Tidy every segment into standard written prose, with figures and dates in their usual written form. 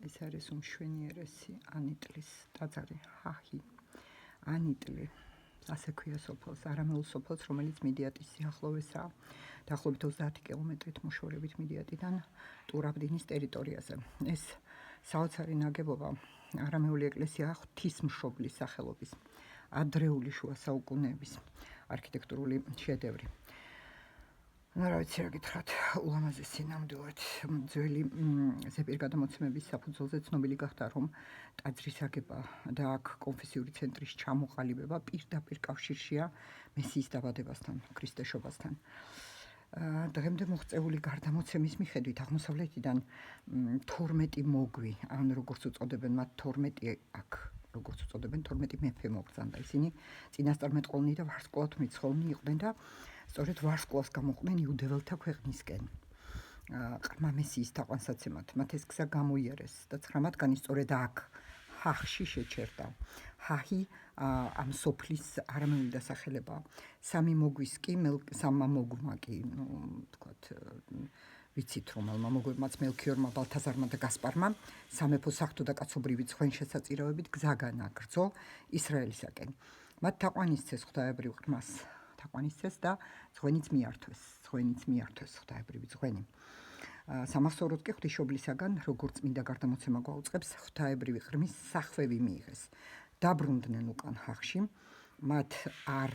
ეს არის უმშვენიერესი ანიტლის ტაძარი, ჰაჰი. ანიტლი, ასე ქვია სოფელს, არამეულ სოფელს, რომელიც მიდიატის სიახლოვესაა. დაახლოებით 30 კილომეტრით მოშორებით მიდიატიდან ტურაბდინის ტერიტორიაზე. ეს საოცარი ნაგებობა არამეული ეკლესია ღვთისმშობლის სახელობის, ადრეული შუა საუკუნეების არქიტექტურული შედევრი. რა ვიცი რა გითხრათ, ულამაზესი ნამდვილად ძველი ზეპირგადამოცემების საფუძველზე ცნობილი გახდა, რომ ტაძრის აგება და აქ კონფესიური ცენტრის ჩამოყალიბება პირდაპირ კავშირშია მესიის დაბადებასთან, ქრისტეშობასთან. დღემდე მოღწეული გარდამოცემის მიხედვით აღმოსავლეთიდან 12 მოგვი, ან როგორც უწოდებენ მათ 12 აქ როგორც უწოდებენ 12 მეფე მოგზანდა. ისინი წინასწარმეტყველნი და ვარსკვლავთმცხოვნი იყვნენ და სწორედ ვარსკვლავს გამოყვნენ იუდეველთა ქვეყნისკენ. ყრმა მესიის თაყვანსაცემად მათ ეს გზა გამოიარეს და 9 მათგანი სწორედ აქ ჰაჰში შეჩერდა. ჰაჰი ამ სოფლის არამეული დასახელებაა. სამმა მოგვმა კი, თქვათ, ვიცით რომ ალმა მოგვებმაც მელქიორმა, ბალთაზარმა და გასპარმა სამეფო საღვთო და კაცობრივი ცხენ შესაწირავებით გზა განაგრძო ისრაელისაკენ. მათ თაყვანისცეს ღვთაებრივ ყრმას, თაყვანისცეს და ცხენიც მიართვეს ღვთაებრივი ცხენი. სამახსოვროდ კი ღვთისმშობლისაგან, როგორც წმინდა გარდამოცემა გვაუწყებს, ღვთაებრივი ყრმის სახვევი მიიღეს. დაბრუნდნენ უკან ჰაჰში. მათ არ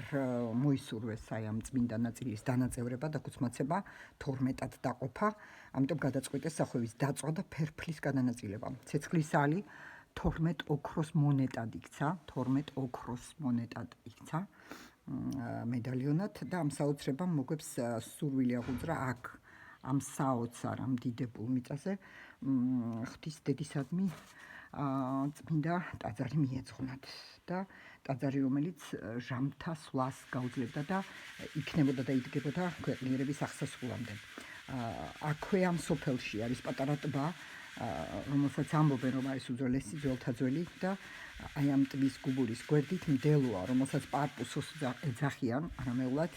მოისურვეს ამ წმინდა ნაწილის დანაწევრება და გულწმაცება 12-ად დაყოფა, ამიტომ გადაწყვიტეს სახვევის დაწვა და ფერფლის გადანაწილება. ცეცხლის ალი 12 ოქროს მონეტად იქცა, მედალიონად და ამ საოცრებამ მოგვებს სურვილი აღუძრა აქ ამ საოცარ ამ დიდებულ მიწაზე ღვთის დედისადმი წმინდა ტაძარი მიეძღვნათ და ტაძარი, რომელიც ჟამთა სვლას გაუძლებდა და იქნებოდა და იდგებოდა ქვეყნიერების აღსასრულამდე. აქვე ამ სოფელში არის პატარა ტბა, რომელსაც ამბობენ, რომ არის უძველესი ძველთა ძველი და აი ამ ტბის გუბურის გვერდით მდელოა, რომელსაც პარპუსოს ეძახიან არამეულად,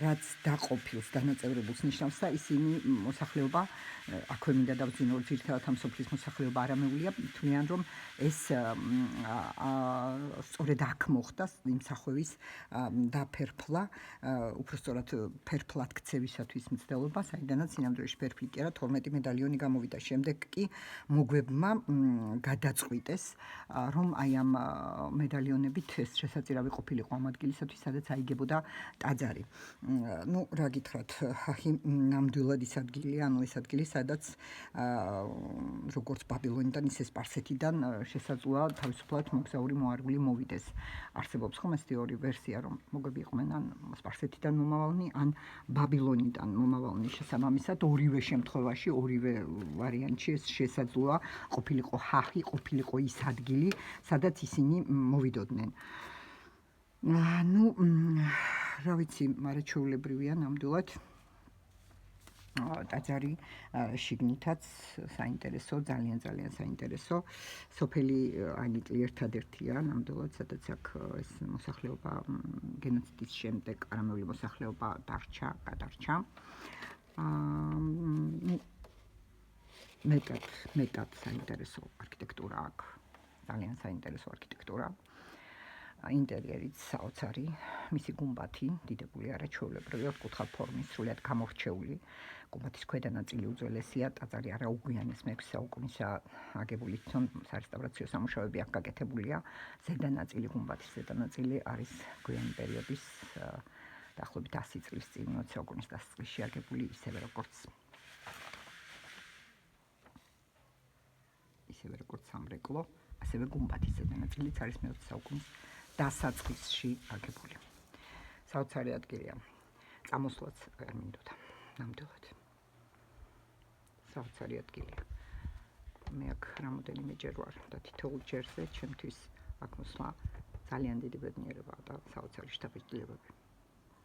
რაც დაყოფილს, დანაწევრებულს ნიშნავს და ისინი მოსახლეობა აქვე მინდა დავძინო, ძირითადად ამ სოფლის მოსახლეობა არამეულია, თვლიან რომ ეს სწორედ აქ მოხდა იმ სახვევის დაფერფლა, უпростоრად ფერფლად ქცევისათვის მცდელობა, საიდანაც სინამდვილეში ფერფლი კი არა, 12 მედალიონი გამოვიდა. შემდეგ კი მოგვებმა გადაწყვიტეს, რომ აი ამ მედალიონებით ეს შესაწირავი ყოფილიყო ამ ადგილისათვის, სადაც აიგებოდა ტაძარი. ნუ რა გითხრათ, ჰაჰი ნამდვილად ის ადგილია, ეს ადგილი, სადაც როგორც ბაბილონიდან, ისე სპარსეთიდან შესაძლოა თავისუფლად მოგზაური მოარგული მოვიდეს. არსებობს ხომ ეს ორი ვერსია, რომ მოგვები იყვნენ ან სპარსეთიდან მომავალნი, ან ბაბილონიდან მომავალნი. შესაბამისად, ორივე შემთხვევაში, ორივე ვარიანტში ეს შესაძლოა ყოფილიყო ჰაჰი, ყოფილიყო ის ადგილი, სადაც ისინი მოვიდოდნენ. ნუ რა ვიცი, მარაჩვეულებრივია ნამდვილად ტაძარი შიგნითაც საინტერესო, ძალიან საინტერესო. სოფელი ანიტლი ერთადერთია ნამდვილად, სადაც აქ ეს მოსახლეობა გენოციდის შემდეგ არამეული მოსახლეობა გადარჩა. მეტად საინტერესო არქიტექტურა აქ, ძალიან საინტერესო არქიტექტურა. ინტერიერიც საოცარი, მისი გუმბათი დიდებული არაჩვეულებრივი, ოთხკუთხა ფორმის, სრულიად გამორჩეული. გუმბათის ქვედა ნაწილი უძველესია, ტაძარი არაუგვიანეს მე-6 საუკუნისაა აგებული, თუმცა სარესტავრაციო სამუშაოები აქ გაკეთებულია. ზედა ნაწილი, გუმბათის ზედა ნაწილი არის გვიანი პერიოდის, დაახლოებით 100 წლის წინ, 20 საუკუნის დასაწყისში აგებული, ისევე როგორც სამრეკლო, ასევე გუმბათის ზედა ნაწილიც არის მე-20 საუკუნის დასაწყისში აგებული. საოცარი ადგილია. წამოსვლაც არ მინდოდა, ნამდვილად. საოცარი ადგილია. მე აქ რამოდენიმეჯერ ვარ და თითოეულ ჯერზე ჩემთვის აქ მოსვლა ძალიან დიდი ბედნიერებაა და საოცარი შთაბეჭდილებები.